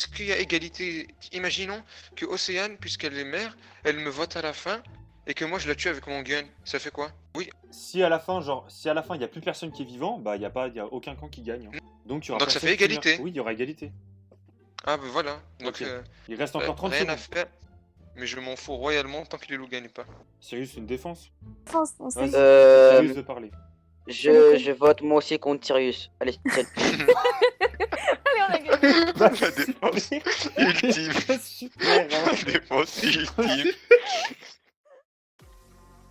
est-ce qu'il y a égalité? Imaginons que Océane, puisqu'elle est mère, elle me vote à la fin et que moi je la tue avec mon gun. Ça fait quoi? Oui. Si à la fin, il n'y a plus personne qui est vivant, bah il y a aucun camp qui gagne, hein. Donc il y aura Donc ça personne fait qui meurt. égalité. Oui, il y aura égalité. Ah bah voilà. Donc Ok. Il reste encore 30 rien à secondes. faire. Mais je m'en fous royalement tant que les loups gagnent pas. Sirius, une défense. Pense, on sait. Vas-y, Euh, Sirius veut parler. je vote moi aussi contre Sirius. Allez, tiens. Allez, on a gagné. La défense ultime. Super, hein. La défense ultime.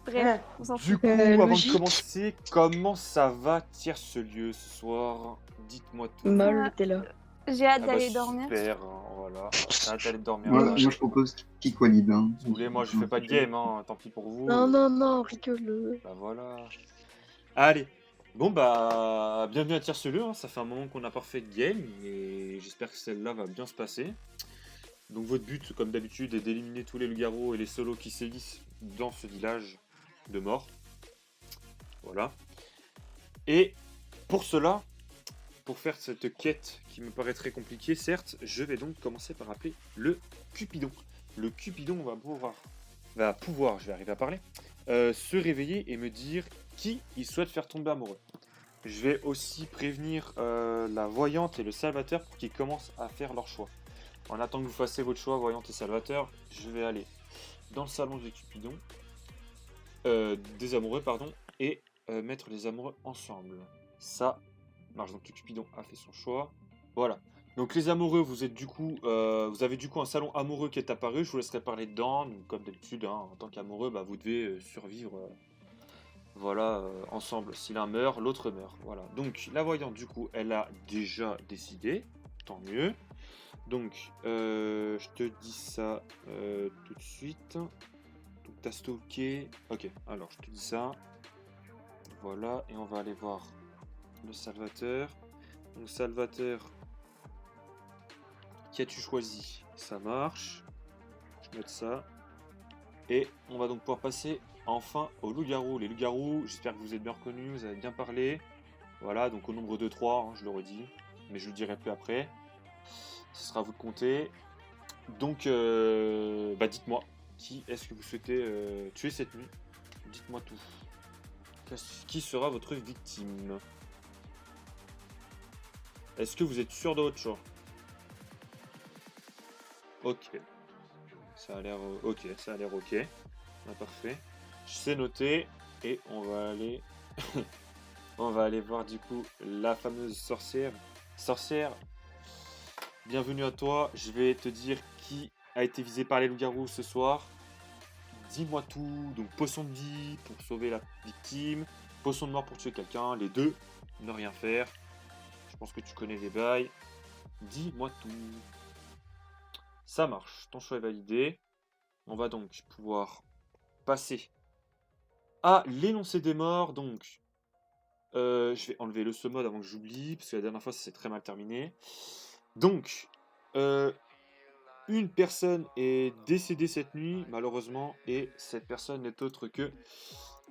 Bref, on s'en Du fout. coup, avant de logique. commencer, comment ça va Tierce-Lieu ce soir? Dites-moi tout. Molle, t'es là. J'ai hâte Ah bah, d'aller dormir. super, hein, voilà. T'as hâte d'aller dormir. Moi, Voilà. moi, je propose kick Walid. Hein. Si vous voulez, moi je fais pas de game, hein, tant pis pour vous. Non, non, non, rigole. Bah voilà. Allez. Bon bah, bienvenue à Tierce-Lieu, hein. Ça fait un moment qu'on n'a pas fait de game et j'espère que celle-là va bien se passer. Donc votre but, comme d'habitude, est d'éliminer tous les loups-garous et les solos qui sévissent dans ce village de mort. Voilà. Et pour cela, pour faire cette quête qui me paraît très compliquée, certes, je vais donc commencer par appeler le Cupidon. Le Cupidon va pouvoir, je vais arriver à parler, se réveiller et me dire qui il souhaite faire tomber amoureux. Je vais aussi prévenir la voyante et le salvateur pour qu'ils commencent à faire leur choix. En attendant que vous fassiez votre choix, voyante et salvateur, je vais aller dans le salon des Cupidons, des amoureux, pardon, et mettre les amoureux ensemble. Ça marche. Donc le Cupidon a fait son choix. Voilà. Donc les amoureux, vous avez du coup un salon amoureux qui est apparu. Je vous laisserai parler dedans. Donc, comme d'habitude, hein, en tant qu'amoureux, bah, vous devez survivre. Voilà, ensemble. Si l'un meurt, l'autre meurt. Voilà. Donc la voyante, du coup, elle a déjà décidé. Tant mieux. Donc, je te dis ça tout de suite. Donc t'as stocké. Ok. Alors je te dis ça. Voilà. Et on va aller voir le Salvateur. Donc Salvateur, qui as-tu choisi? Ça marche. Je note ça. Et on va donc pouvoir passer enfin aux loups-garous. Les loups-garous, j'espère que vous êtes bien reconnus, vous avez bien parlé. Voilà, donc au nombre de 3, hein, je le redis. Mais je le dirai plus après. Ce sera à vous de compter. Donc, bah dites-moi, qui est-ce que vous souhaitez tuer cette nuit? Dites-moi tout. Qui sera votre victime? Est-ce que vous êtes sûr de votre choix? Ok. Ça a l'air ok. Ça a l'air ok. Ah, parfait. C'est noté. Et on va aller... on va aller voir du coup la fameuse sorcière. Sorcière, bienvenue à toi. Je vais te dire qui a été visé par les loups-garous ce soir. Dis-moi tout. Donc potion de vie pour sauver la victime. Potion de mort pour tuer quelqu'un. Les deux, ne rien faire. Je pense que tu connais les bails. Dis-moi tout. Ça marche. Ton choix est validé. On va donc pouvoir passer à l'énoncé des morts. Donc, je vais enlever le mode avant que j'oublie, parce que la dernière fois, ça s'est très mal terminé. Donc, une personne est décédée cette nuit, malheureusement, et cette personne n'est autre que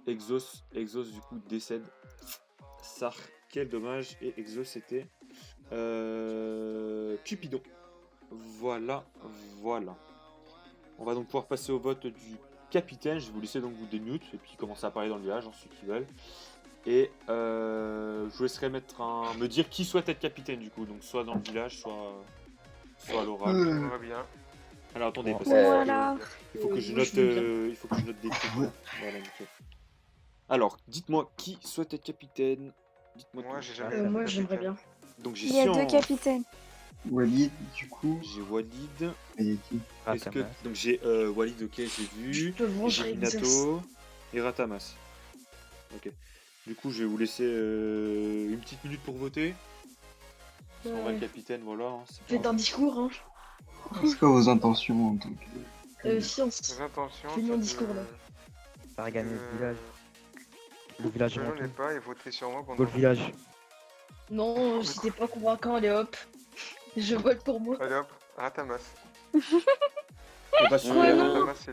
Exos. Exos, du coup, décède. Ça, quel dommage. Et Exos, c'était Cupidon. Voilà, voilà. On va donc pouvoir passer au vote du capitaine. Je vais vous laisser donc vous démute et puis commencer à parler dans le village, hein, ceux qui veulent. Et je vous laisserai me dire qui souhaite être capitaine du coup. Donc soit dans le village, soit à l'oral. On va bien. Alors attendez, parce Voilà. il faut que je Moi, note, je veux bien. il faut que je note des trucs. Voilà, nickel. Alors, dites-moi qui souhaite être capitaine. Dites-moi Moi, tout. j'ai jamais été Moi, j'aimerais capitaine. bien. Donc j'ai Il y a Sian, deux capitaines. Walid, du coup, j'ai Walid. et qui Est-ce que donc j'ai Walid, ok, j'ai vu. Justement, J'ai Minato et Ratamas. Ok. Du coup, je vais vous laisser une petite minute pour voter. Parce qu'en vrai, le capitaine, voilà. Hein, c'est Faites pas- un discours, hein. c'est quoi vos intentions en tant que... Science. Fais attention. Fais-nous un ça discours, peut- là. Faire gagner le village. Le Je village est n'en ai mon pas et votez sur moi Go pendant. le village. Non, c'était pas convaincant, allez hop. Je vote pour moi. Allez hop, Ratamas. Eh bah, Ouais, super. non. Ratamas, c'est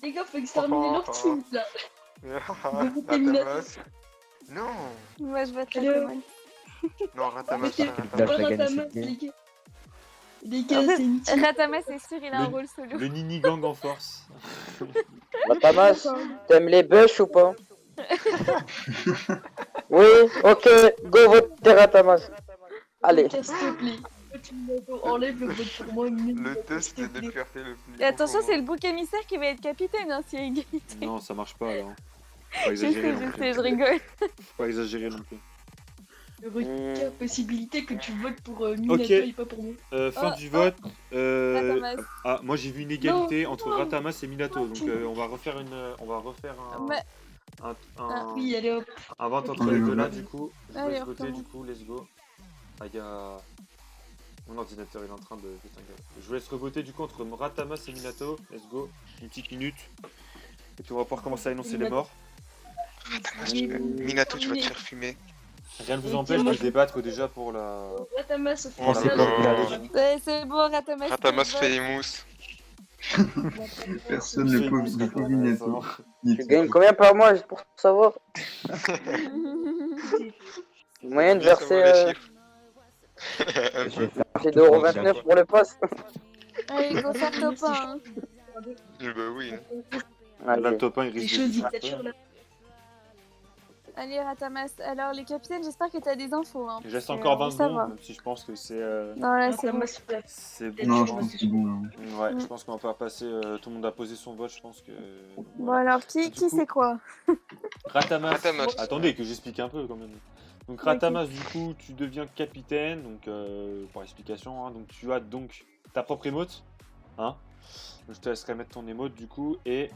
Les gars, faut exterminer leur team, là. Ratamas. Non, Moi, je vote la Allez, commande. non, Ratamas. Mettez Le Ratamas. village pas va gagner Ratamas, cette game. les gars. Les gars, c'est une team. Ratama, c'est sûr, il a un rôle solo. Le Nini Gang en force. Ratamas, t'aimes les bûches ou pas? Oui, ok, go voter Ratamas. Allez. Lucas, s'il te plaît. Enlève le vote pour moi. Le test de fierté le plus. Et attention, c'est le bouc émissaire qui va être capitaine, hein, s'il y a égalité. Non, ça marche pas là. Faut pas Je sais, exagérer non je plus. sais, je rigole. Faut pas exagérer non plus. Regarde, possibilité que tu votes pour Minato et pas pour moi. Fin Oh, du vote. Ratamas. Ah, moi j'ai vu une égalité Non, entre non. Ratamas et Minato. Non, Donc tu- on va refaire Mais- un Oui, allez hop. un vote entre Ok. les deux là du coup. Je vous Allez, laisse on voter recommence. du coup, let's go. Ah, il y a... Mon ordinateur il est en train de péter un câble. Je vous laisse revoter du coup entre Ratamas et Minato. Let's go. Une petite minute. Et puis on va pouvoir commencer à énoncer les morts. Minato, tu vas te faire fumer. Rien ne vous Ok, empêche moi, de débattre déjà pour la... Ratamas, Oh c'est là pas là. grave. Ouais, c'est bon, Ratamas. Ratamas c'est fait émousse. Personne ne peut Famous, ne peut Minato. vraiment. Tu gagnes combien par mois juste pour savoir? Moyenne Bien versée, savoir les chiffres. Un Je vais peu. faire c'est tout pour 2,29€ pour le pass. Allez, go faire top 1. Hein. Eh bah oui. Là le Allez. top 1 il Les risque choses de... dictature là. Allez, Ratamas. Alors, les capitaines, j'espère que t'as des infos. Hein, Il reste parce que, encore 20 ça va. secondes, même si je pense que c'est... Non, là, c'est bon. Ratamas, C'est bon. Non, je je pense. pense que c'est bon là. Ouais, Mm. je pense qu'on va pouvoir passer. Tout le monde a posé son vote, je pense que. Bon, alors, qui Du coup- c'est quoi? Ratamas. Ratamas. Attendez, que j'explique un peu quand même. Donc Ratamas, du coup, tu deviens capitaine, donc pour explication, hein, donc tu as donc ta propre émote, hein. Donc, je te laisserai mettre ton émote du coup et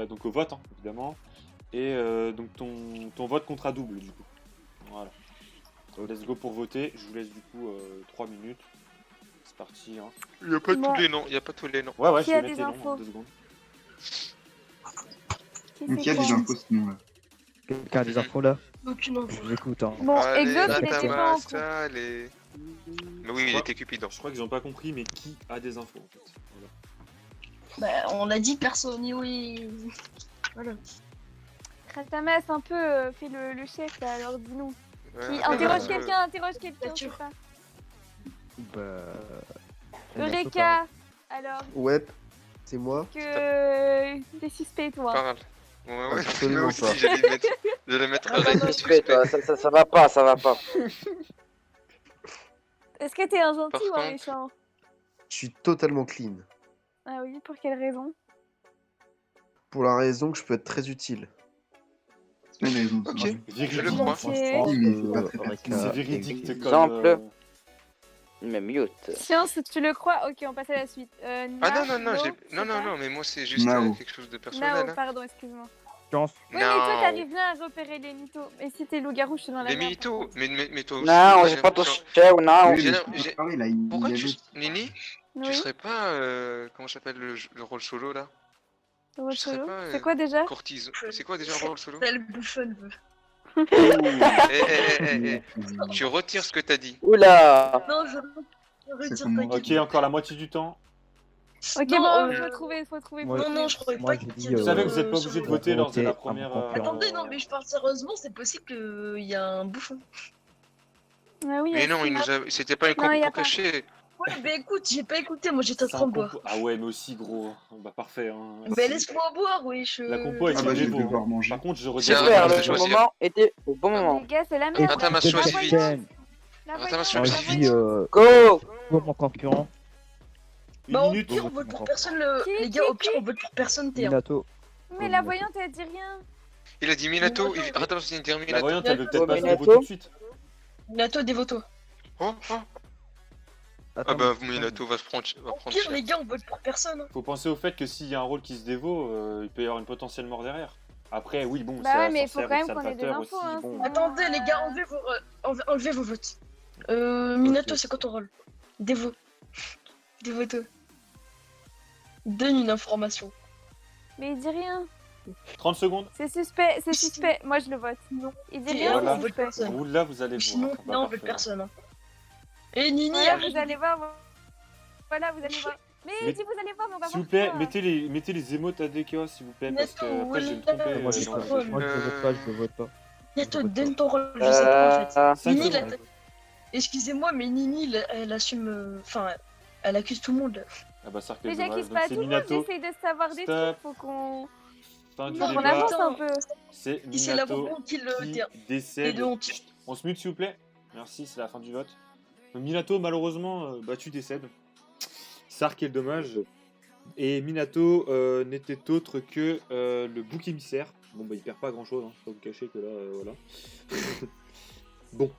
donc au vote, hein, évidemment, et donc ton vote comptera double du coup. Voilà. Let's go pour voter. Je vous laisse du coup 3 minutes. C'est parti. Hein. Il y a pas Moi- tous les noms, il y a pas tous les noms. Ouais, ouais, Qui je a vais mettre des les noms infos en 2 secondes. Qui Donc il y a c'est des quoi? infos sinon là. Quelqu'un a des infos là? Aucune info. Je vous écoute. Hein. Bon, Allez, Exo, il était pas en Ratamas, cours. allez. Mais oui, il était Cupidon. Je crois qu'ils ont pas compris, mais qui a des infos en fait. Voilà. Bah, on l'a dit, personne, oui. Voilà. Ratamas, un peu, fais le chef, là, alors dis-nous. Ouais, Qui Ratamas, interroge quelqu'un, je sais pas. Bah. Eureka. Alors, Ouais, c'est moi. que des suspects, toi. Parle. Ouais, ouais, Absolument moi aussi, pas. j'allais mettre Qu'est-ce Eureka que tu fais, toi? Ça va pas, ça va pas. Est-ce que t'es un gentil Par ou un contre- méchant? Je suis totalement clean. Ah oui, pour quelle raison? Pour la raison que je peux être très utile. C'est pas une raison. Ok. c'est vrai. Je le Véridique. crois. Ok. Oui, mais c'est pas très pertinent. C'est véridique, t'es comme. Exemple. Mais mute. Science, tu le crois? Ok, on passe à la suite. Ah Nao, non, non, non, c'est non, non, ça non, mais moi c'est juste Nao. quelque chose de Nao, personnel. Hein. pardon, excuse-moi. Chance. Oui, mais toi, Non. t'arrives bien à repérer les mythos. Et si t'es loup-garou, je suis dans la Les merde. mythos, mais toi aussi. Non, moi, j'ai j'ai pas l'impression- touché ou non. Oui, J'ai mais l'im- je peux j'ai- parler, là, il Pourquoi y a tu. d'autres- Nini, tu Oui, serais pas. Comment s'appelle le rôle solo là le rôle je serais solo. pas, C'est quoi déjà? Courtise. C'est quoi déjà un rôle solo Ça, le bouffon veut. Tu retires ce que t'as dit. Oula. Non, je retire comment- ta Ok, encore la moitié du temps. Ok, Non, bon, euh, faut trouver. moi- Non, non, je croyais Moi, pas j'ai qu'il dit, y avait Vous savez que vous sur n'êtes pas le- obligé de voter lors de la voter première. un concurrent. Attendez, non, mais je parle sérieusement, c'est possible qu'il y a un bouffon. Ah oui, Mais non, est-ce il qu'il nous a. C'était pas une Non, y a compo pas. cachée. Ouais, bah écoute, j'ai pas écouté, moi j'étais en C'est un train de boire. compo- Ah ouais, mais aussi gros. Bah parfait. Hein. Mais laisse-moi boire, oui, je. La compo est Ah bah, je vais Dévo, devoir hein. manger. Par contre, je C'est redis. un Super, de le choisir. moment était au bon moment. Les gars, c'est la Et merde. Ratamas, La choisis voyante, vite. capitaine, la Ratamas, voyante, choisis la vite. choisis voyante. Go. mon concurrent, Une Bah, au minute. pire, on vote pour personne, le... Qui, les gars, qui, au pire, on vote pour personne, t'es un. Minato. Mais la voyante, elle dit rien. Il a dit Minato. Minato. Ratamas, il a dit La Minato. voyante, elle veut peut-être Oh, pas faire le Minato. vote tout de suite. Minato, dévoto. Oh, oh. Ah Attends, bah, Minato va se prendre. Va Au prendre pire, cher. les gars, on vote pour personne. Faut penser au fait que s'il y a un rôle qui se dévaut, il peut y avoir une potentielle mort derrière. Après, oui, bon, Bah c'est ouais, la mais il faut sorcière quand et même le qu'on ait des salvateur infos, aussi, hein, bon. sinon- Attendez, les gars, enlevez vos votes. Minato, c'est quoi ton rôle? Dévo. Dévoto. Donne une information. Mais il dit rien. 30 secondes. C'est suspect, c'est suspect. Moi, je le vote. Il dit Et rien, voilà. on c'est vote suspect. personne. Ou là, vous allez Sinon, voir. Bah, non, on veut parfait. personne. Hein. Et Nini, Voilà, arrête. vous allez voir. Voilà, vous allez voir. Mais Mais- il dit vous allez voir, mais on va S'il vous voir plaît, quoi. mettez les émotes à DKO, s'il vous plaît, parce que Minato, après je vais me voilà. tromper. moi, c'est je ton dans le rôle. jeu. moi, je le vote pas, je le vote pas. Minato, donne ton rôle, je sais pas en fait. Euh, 5 Nini, secondes. Excusez-moi, mais Nini, elle assume. Enfin, Elle accuse tout le monde. Ah bah ça Mais dommage. j'accuse Donc pas c'est tout le monde, Minato. j'essaye de savoir des Stop. trucs, faut qu'on Fin du Non, qu'on mais débat. avance attends. un peu. C'est Si c'est la Minato bonbon qui le qui tire. Les décède. deux ont Chut, on se mute s'il vous plaît. Merci, c'est la fin du vote. Donc, Minato, malheureusement, bah, tu décèdes. Ça, quel dommage. Et Minato n'était autre que le bouc émissaire. Bon, bah, il perd pas grand chose, hein. Je peux pas vous cacher que là, voilà. Bon,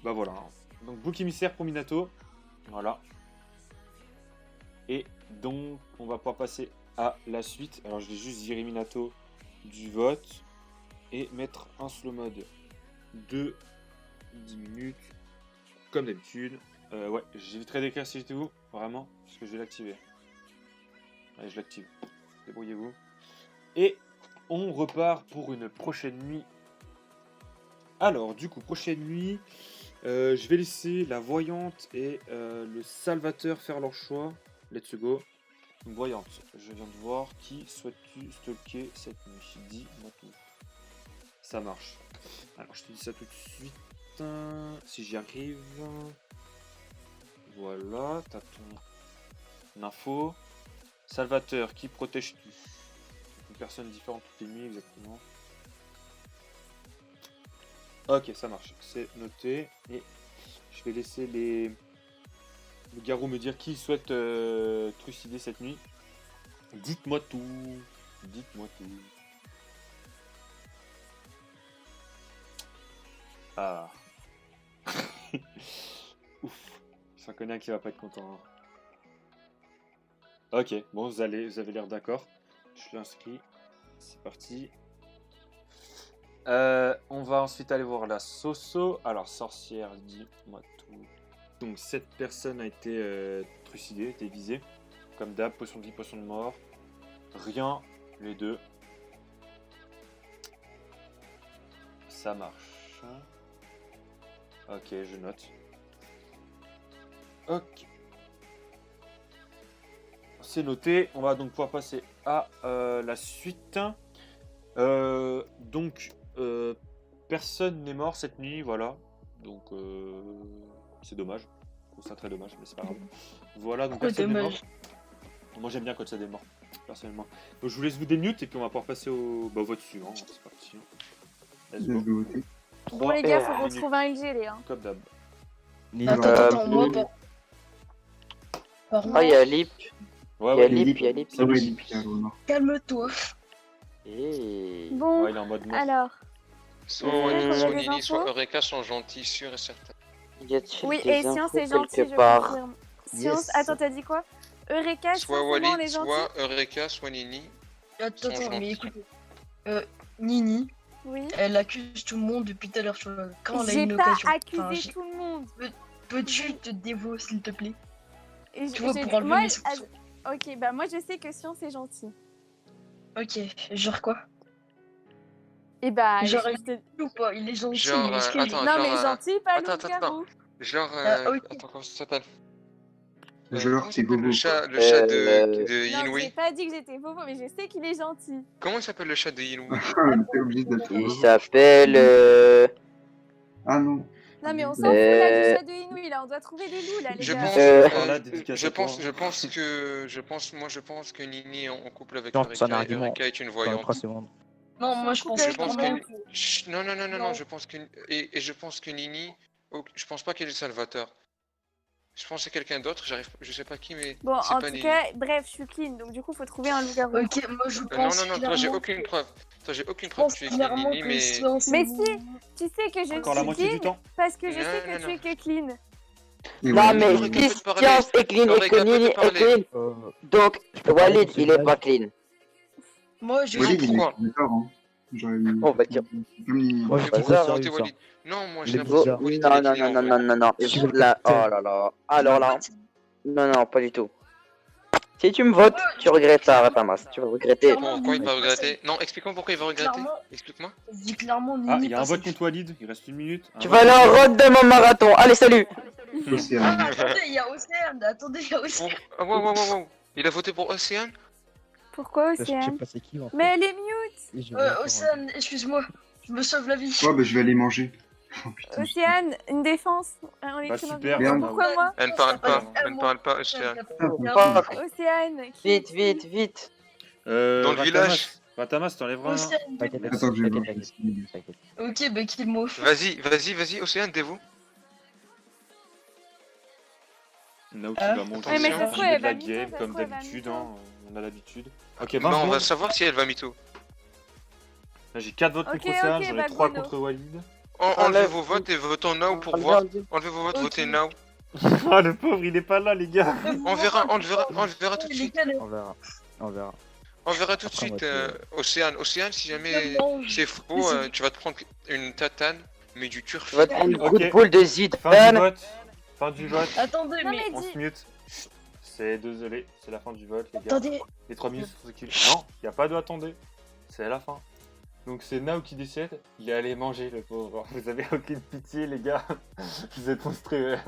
bah voilà. Donc, bouc émissaire pour Minato. Voilà. Et donc, on va pouvoir passer à la suite. Alors, je vais juste virer Minato du vote et mettre un slow mode de 10 minutes, comme d'habitude. Ouais, j'éviterai d'écrire si j'étais vous, vraiment, parce que je vais l'activer. Allez, je l'active. Débrouillez-vous. Et on repart pour une prochaine nuit. Alors, du coup, prochaine nuit, je vais laisser la voyante et le salvateur faire leur choix. Let's go. Donc, voyante, je viens de voir. Qui souhaites-tu stalker cette nuit? Dis-moi tout. Ça marche. Alors, je te dis ça tout de suite. Si j'y arrive. Voilà, t'as ton info. Salvateur, qui protèges-tu? Une personne différente toutes les nuits, exactement. Ok, ça marche. C'est noté. Et je vais laisser le garou me dire qui souhaite trucider cette nuit. Dites-moi tout. Dites-moi tout. Ah. Ouf. J'en connais un qui va pas être content. Hein. Ok, bon, vous avez l'air d'accord. Je l'inscris. C'est parti. On va ensuite aller voir la Soso. Alors, sorcière, dis-moi tout. Donc, cette personne a été trucidée, a été visée. Comme d'hab, potion de vie, potion de mort. Rien, les deux. Ça marche. Ok, je note. Ok. C'est noté. On va donc pouvoir passer à la suite. Donc, personne n'est mort cette nuit, voilà. Donc, c'est dommage. Je trouve ça très dommage, mais c'est pas grave. Voilà, donc Pourquoi personne n'est mort. dommage? Moi, j'aime bien quand ça démord, personnellement. Donc, je vous laisse vous démute et puis on va pouvoir passer au vote suivant. C'est parti. Let's Laisse go. voter. Bon 3 les gars, faut qu'on minutes, trouve un LG les hein. comme d'hab. Attends, attends, moi par Ah, moi, il y a Lip, Ouais, il y a ouais, Lip, il y a Lip. Ça va, il est bien, Léonard. calme-toi. Et... Bon, ouais, il est en mode mort. alors, Soit Vous voulez qu'on soit ait des Nini, soit infos Eureka sont gentils, sûr et certain. Y a-t-il oui, des et infos Science est gentil, quelque je part? confirme. Science, Yes. attends, t'as dit quoi? Eureka, Soit Science, c'est bon, on est Walid, gentil. soit Eureka, soit Nini. Attends, Sont mais gentils. écoutez. Nini, Oui. elle accuse tout le monde depuis tout à l'heure. Quand elle a J'ai une pas occasion. Enfin, accusé tout le monde. peux-tu te dévouer, s'il te plaît? Et Tu vois, j'ai- pour enlever moi, mes soupçons. ok, bah moi je sais que Science est gentil. Ok, genre quoi? Et bah, Genre, je te- Ou pas? Il est gentil, Genre, mais est-ce qu'il est... attends, non genre, mais gentil, pas attends, loup-garou. Genre, Ah, ok. attends, comment ça s'appelle? Genre, Comment c'est s'appelle Bobo. le chat de Non, j'ai Inouï? pas dit que j'étais bobo, mais je sais qu'il est gentil. Comment il s'appelle le chat de Inouï? T'es obligé d'être Il Bobo. s'appelle... Ah non. Non mais on s'en fout là du chat de Inouï, là, on doit trouver des loups là les Je gars. pense, Voilà, dédicace je à toi. pense, je pense que Nini est en couple avec Non, c'est un Eureka, et argument. Eureka est une Dans le voyante. précédent. Non, moi je Je pense Je pense clairement que... Chut, non, Non. je pense que... Et je pense que Nini... je pense pas qu'elle est Salvateur. Je pense que c'est quelqu'un d'autre, je sais pas qui, mais Bon, c'est en pas tout Nini. cas, bref, je suis clean, donc du coup, faut trouver un loup-garou. Ok, moi je Non, pense toi j'ai clairement- aucune preuve. Toi j'ai aucune Je preuve pense que tu es clairement Nini, que mais... Science Mais est- si, tu sais que je Encore la suis moitié du clean temps. parce que je Non, sais que non, tu non. es que clean. Et Non, voilà, mais Eureka si peut te parler. Science est clean et Eureka que peut te Nini est parler. clean, donc Walid, il est pas clean. Moi je Walid, il est Pourquoi d'accord, hein. Genre, il... On va dire. Comme Nini. Moi, je Mais trouve pourquoi ça vous sérieux, votez ça. Walid? Non, moi Les j'ai l'impression bizarres. que Walid Non, il est non, clean, non, en non, vrai. non, non. Je le Là, oh captais. là là. Alors là, non, non, pas du tout. Si tu me votes, tu regretteras, Ratamas. Tu vas regretter. Clairement, Pourquoi il va Nini, regretter? Non, explique-moi pourquoi il va regretter. Clairement. Explique-moi. je dis clairement Nini Ah, il y a un passe. vote contre Walid, il reste une minute. Un Tu vote vas aller contre en route de mon marathon. Allez, salut. Océane. Ah, attendez, il y a Océane, attendez, il y a Océane. Ah, wow. Il a voté pour Océane? Pourquoi Je sais Océane? pas c'est qui en fait. Mais elle est mute. Et j'ai encore un- Océane, excuse-moi, je me sauve la vie. Ouais, bah je vais aller manger. Oh, putain, Océane, une défense. On est Bah, écrit dans super, le- Merde. Pourquoi moi Elle ne parle pas, Ah, elle ne parle pas, Océane. Fuck. Océane, qui Vite, es-tu vite, vite. Dans le village. Ratamas, t'enlèveras un. Océane, T'inquiète, Merci. Attends que je vais t'inquiète, voir. t'inquiète. ok, bah kill moi. Vas-y, Océane, dévoue. Nao qui Ah. va monter Ouais, mais sur ça le se trouve, milieu elle de la va mytho, game, ça se comme trouve, elle va d'habitude, mytho. hein, on a l'habitude. Ok, 20 Bah, on va secondes. savoir si elle va mytho. Là, j'ai 4 votes Ok, contre Océane, ok, j'en ai bah, 3 Bruno. contre Walid. Enlevez Enlève. vos votes et votons now pour Enlevez, voir. enlevez. Enlevez vos votes, Ok. votez now. Ah, le pauvre, il est pas là, les gars. On verra tout de suite. On verra. On verra. On verra tout de Après, moi, suite, Océane. Océane, si jamais c'est faux, Vas-y. tu vas te prendre une tatane, mais du turf. Tu vas te prendre une Ok. coup de boule de Fin du zidane. vote. Fin du vote. Attendez, Non, mais. mais On dis. se mute. Chut. C'est désolé, c'est la fin du vote, les gars. Attendez. Les 3 minutes sont éculées. Non, y a pas de attendez. C'est à la fin. Donc c'est Nao qui décède. Il est allé manger, le pauvre. Vous avez aucune pitié, les gars. Vous êtes monstrueux.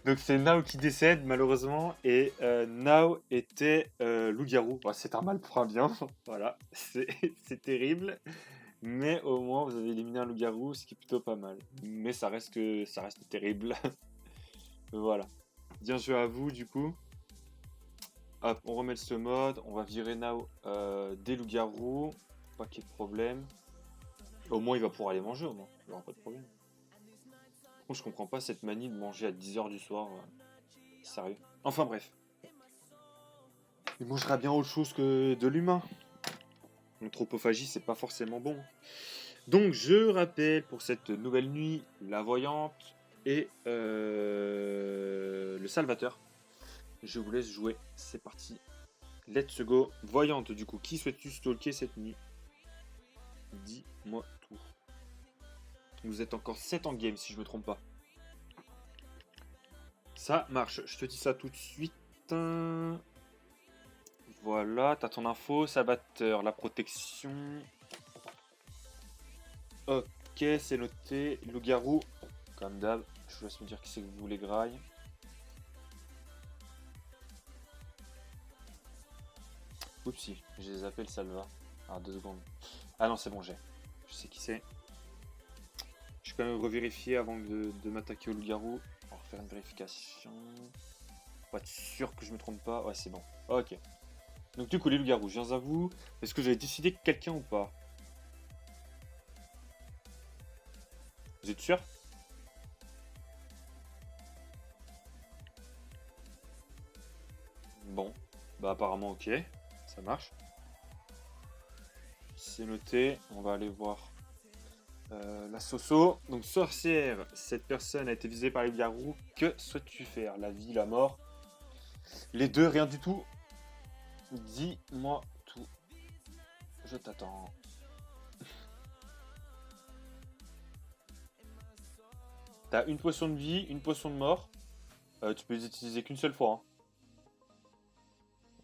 Donc c'est Nao qui décède, malheureusement. Et Nao était loup-garou. Bah, c'est un mal pour un bien. Voilà. C'est terrible. Mais au moins, vous avez éliminé un loup-garou, ce qui est plutôt pas mal. Mais ça reste terrible. Voilà. Bien joué à vous, du coup. Hop, on remet ce mode, on va virer Nao des loups-garous, pas qu'il y ait de problème. Au moins il va pouvoir aller manger, au moins, il n'y aura pas de problème. Bon, je comprends pas cette manie de manger à 10h du soir, sérieux. Enfin bref. Il mangera bien autre chose que de l'humain. L'anthropophagie, c'est pas forcément bon. Donc je rappelle pour cette nouvelle nuit, la voyante et le salvateur. Je vous laisse jouer, c'est parti. Let's go. Voyante, du coup, qui souhaites-tu stalker cette nuit? Dis-moi tout. Vous êtes encore 7 en game, si je me trompe pas. Ça marche, je te dis ça tout de suite. Voilà, t'as ton info, salvateur, la protection. Ok, c'est noté. Loup-garou, comme d'hab, je vous laisse me dire qui c'est que vous les graille. Oupsie, je les appelle Salva. Ah, 2 secondes. Ah non, c'est bon, je sais qui c'est. Je vais quand même revérifier avant de m'attaquer au loup-garou. On va refaire une vérification. Pour être sûr que je me trompe pas. Ouais, c'est bon. Ok. Donc du coup, les loups-garous, je viens à vous. Est-ce que vous avez décidé quelqu'un ou pas? Vous êtes sûr? Bon. Bah apparemment, ok. Ça marche. C'est noté. On va aller voir la Soso. Donc sorcière, cette personne a été visée par les loups-garous. Que souhaites-tu faire? La vie, la mort? Les deux, rien du tout. Dis-moi tout. Je t'attends. T'as une potion de vie, une potion de mort. Tu peux les utiliser qu'une seule fois. Hein.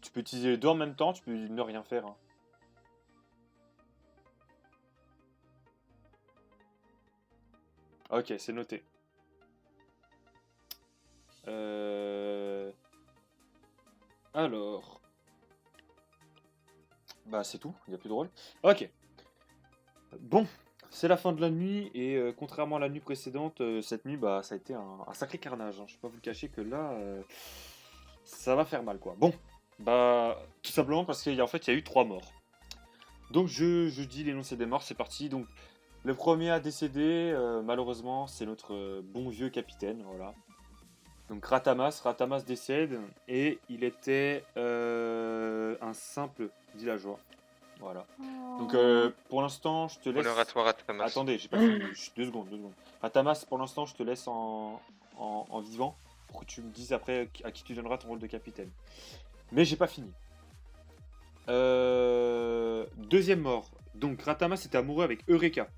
Tu peux utiliser les deux en même temps, tu peux ne rien faire. Hein. Ok, c'est noté. Alors... Bah c'est tout, il n'y a plus de rôle. Ok. Bon, c'est la fin de la nuit et contrairement à la nuit précédente, cette nuit bah ça a été un sacré carnage. Hein. Je vais pas vous le cacher que là, ça va faire mal quoi. Bon, bah tout simplement parce qu'en fait il y a eu 3 morts. Donc je dis l'énoncé des morts, c'est parti. Donc le premier à décéder, malheureusement, c'est notre bon vieux capitaine, voilà. Donc Ratamas décède et il était un simple villageois. Voilà. Donc pour l'instant, je te laisse. Honneur à toi, Ratamas. Attendez, j'ai pas fini. 2 secondes. Ratamas, pour l'instant, je te laisse en vivant pour que tu me dises après à qui tu donneras ton rôle de capitaine. Mais j'ai pas fini. Deuxième mort. Donc Ratamas était amoureux avec Eureka.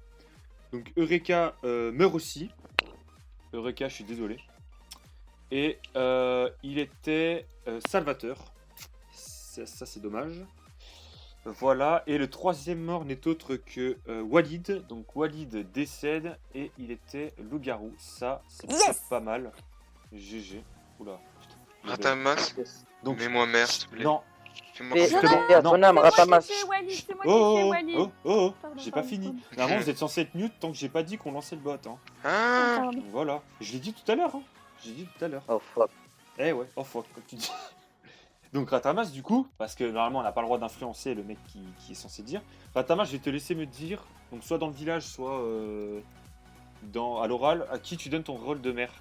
Donc Eureka meurt aussi. Eureka, je suis désolé. Et il était salvateur. Ça c'est dommage. Voilà. Et le troisième mort n'est autre que Walid. Donc Walid décède et il était loup-garou. Ça, c'est pas mal. GG. Oula. Ratamas, Donc, mets-moi mère, s'il te plaît. non. Tu me Fais racontes Justement, fais à non. ton âme, C'est moi qui ai Ratamas. tué Walid, c'est moi qui ai tué Oh, Walid. Pardon, j'ai pas pardon, fini. pardon. Normalement, vous êtes censé être mute tant que j'ai pas dit qu'on lançait le bot. Hein. Ah Pardon. Donc voilà. Je l'ai dit tout à l'heure. Hein. J'ai dit tout à l'heure. Oh fuck. Eh ouais, oh fuck, comme tu dis. Donc Ratamas, du coup, parce que normalement on n'a pas le droit d'influencer le mec qui est censé dire. Ratamas, je vais te laisser me dire, donc soit dans le village, soit à l'oral, à qui tu donnes ton rôle de maire.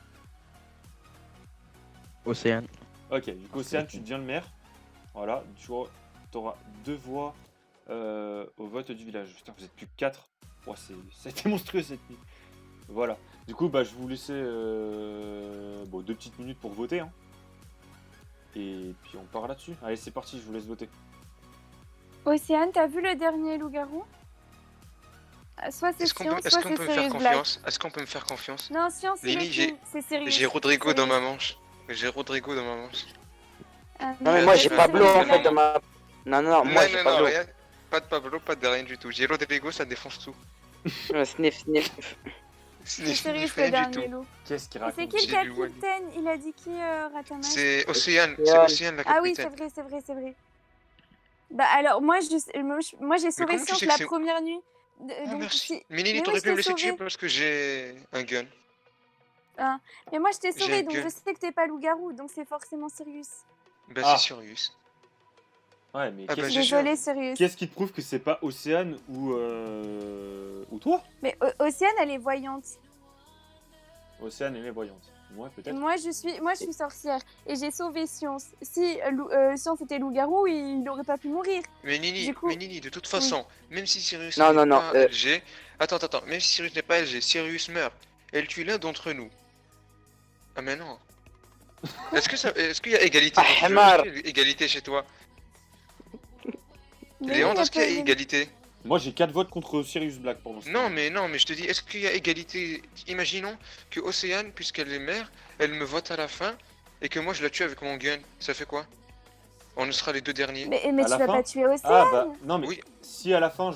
Océane. Ok, du coup, Océane, tu deviens le maire. Voilà, tu auras 2 voix au vote du village. Putain, vous êtes plus que 4. Oh, ça a été monstrueux cette nuit. Voilà. Du coup, bah, je vais vous laisser 2 petites minutes pour voter. Hein. Et puis on part là-dessus. Allez, c'est parti, je vous laisse voter. Océane, t'as vu le dernier loup-garou? Soit c'est Est-ce qu'on Science, peut, soit c'est me faire Sirius Black. confiance? Est-ce qu'on peut me faire confiance? Non, Science, il Lily, est j'ai- clean, c'est Sirius. J'ai Rodrigo c'est dans ma Sirius. manche. J'ai Rodrigo dans ma manche. Ah, Non mais moi j'ai c'est Pablo Sirius en fait Black. dans ma... Non non, moi j'ai Pablo. rien. Pas de Pablo, pas de rien du tout. J'ai Rodrigo, ça défonce tout. Sniff sniff. C'est Ni Sirius rien le du dernier tout. loup. Qu'est-ce qu'il Et c'est raconte qui le J'ai lu Wally. capitaine? Il a dit qui, Ratamas? C'est Océane, c'est Océane. Océane la Ah oui, c'est capitaine. vrai, c'est vrai, c'est vrai. Bah alors, moi j'ai sauvé comment tu Science sais que la c'est- première nuit. Ah, Donc, merci. Mais Mais Nini, oui, t'aurais je pu me t'ai laisser tuer sauvé. parce que j'ai un gun. Mais moi je t'ai J'ai sauvé, un donc gun. je sais que t'es pas loup-garou, donc c'est forcément Sirius. Bah, Ah. c'est Sirius. Ouais, mais Ah, bah, qu'est-ce j'ai- Désolé Sirius. qu'est-ce qui te prouve que c'est pas Océane ou toi? Mais Océane, elle est voyante. Océane, elle est voyante. Ouais, Et peut-être. moi je suis sorcière et j'ai sauvé Science. Si Science était loup-garou, il n'aurait pas pu mourir. Mais Nini, Du coup- de toute façon, même si Sirius Non, n'est non, non, pas LG... Attends, même si Sirius n'est pas LG, Sirius meurt. Elle tue l'un d'entre nous. Ah mais non. Est-ce qu'il y a égalité dans ce jeu? Ahmar. Est-ce qu'il y a égalité chez toi? Mais Léon, oui, y a est-ce qu'il y a pas de- égalité? Moi, j'ai 4 votes contre Sirius Black pour l'instant. Non, mais je te dis, est-ce qu'il y a égalité? Imaginons que Océane, puisqu'elle est mère, elle me vote à la fin et que moi je la tue avec mon gun. Ça fait quoi? On sera les 2 derniers. Mais À tu la vas fin pas tuer Océane. Ah bah, non mais Oui. si à la fin,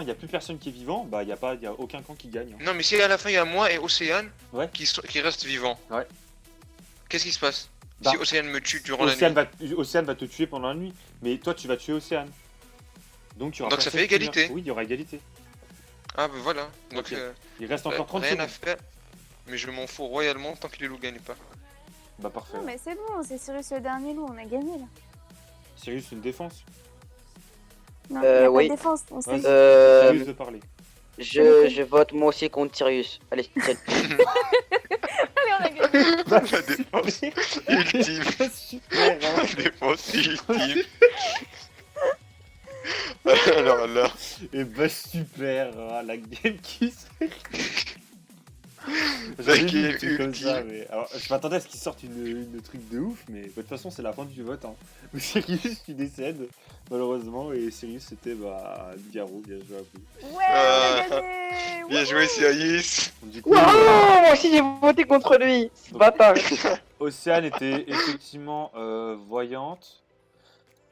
il y a plus personne qui est vivant, bah il y a aucun camp qui gagne. Hein. Non, mais si à la fin il y a moi et Océane Ouais. qui restent vivants. Ouais. Qu'est-ce qui se passe? Bah, Si Océane me tue durant la nuit. Océane va te tuer pendant la nuit, mais toi tu vas tuer Océane. Donc, il y aura Donc ça personne fait qui égalité. meurt. Oui, il y aura égalité. Ah bah voilà. Donc Ok. Il reste encore 30 rien à secondes. faire. Mais je m'en fous royalement tant que les loups gagnent pas. Bah parfait. Non mais c'est bon, c'est Sirius le dernier loup, on a gagné là. Sirius, une défense. Non, y a oui. pas de défense, on sait. Vas-y. Euh, Sirius de parler. je vote moi aussi contre Sirius. Allez, tiens. Allez, on a gagné. La défense ultime. Super, hein. La défense ultime. Alors là. Et bah super, hein, la game qui se La J'avais vu game des trucs comme ça, ultime. mais... Alors, je m'attendais à ce qu'ils sortent une truc de ouf, mais de toute façon c'est la fin du vote. Hein. Sirius qui décède, malheureusement, et Sirius c'était Garo, bien joué à vous. Ouais, on a gagné. Bien joué Sirius. Du coup, Wow, moi aussi j'ai voté contre lui. Ce bâtard. Océane était effectivement voyante.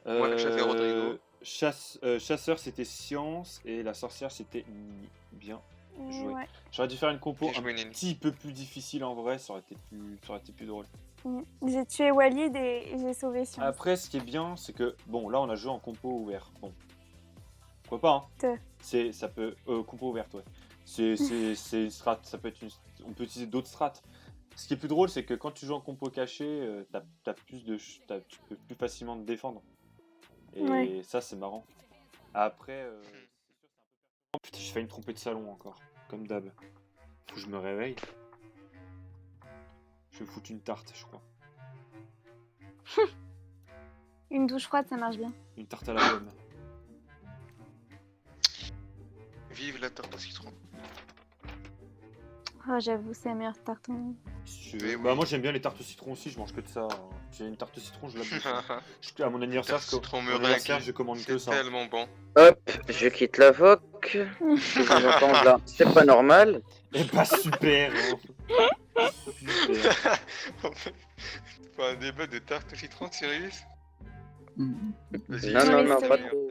Ouais, j'avais Rodrigo. Chasseur c'était Science, et la sorcière c'était Nini. Bien. joué. Ouais. J'aurais dû faire une compo Bien joué, un Nini. petit peu plus difficile en vrai, ça aurait été plus drôle. J'ai tué Walid et j'ai sauvé Science. Après, ce qui est bien, c'est que bon, là, on a joué en compo ouvert. Bon, pourquoi pas hein. Ça peut compo ouverte, ouais. C'est une strat, ça peut être on peut utiliser d'autres strats. Ce qui est plus drôle, c'est que quand tu joues en compo caché, tu peux plus facilement te défendre. Et Ouais. ça, c'est marrant. Après, oh, putain, j'ai failli me tromper de salon encore, comme d'hab. Faut que je me réveille. Je vais foutre une tarte, je crois. Une douche froide, ça marche bien. Une tarte à la pomme. Vive la tarte au citron. Oh, j'avoue, c'est la meilleure tarte au monde. Si tu Eh veux. oui. Bah moi j'aime bien les tartes au citron aussi, je mange que de ça. J'ai une tarte au citron, je la bouffe. À mon anniversaire, Tarte au citron mon anniversaire, meringue. je commande C'est que ça. tellement bon. Hop, je quitte la VOC. Je vous entends là. C'est pas normal. Eh bah super hein. Super. Pas un débat de tarte au citron, Sirius? Mm. Vas-y. Non, non, non, c'est pas vrai. trop.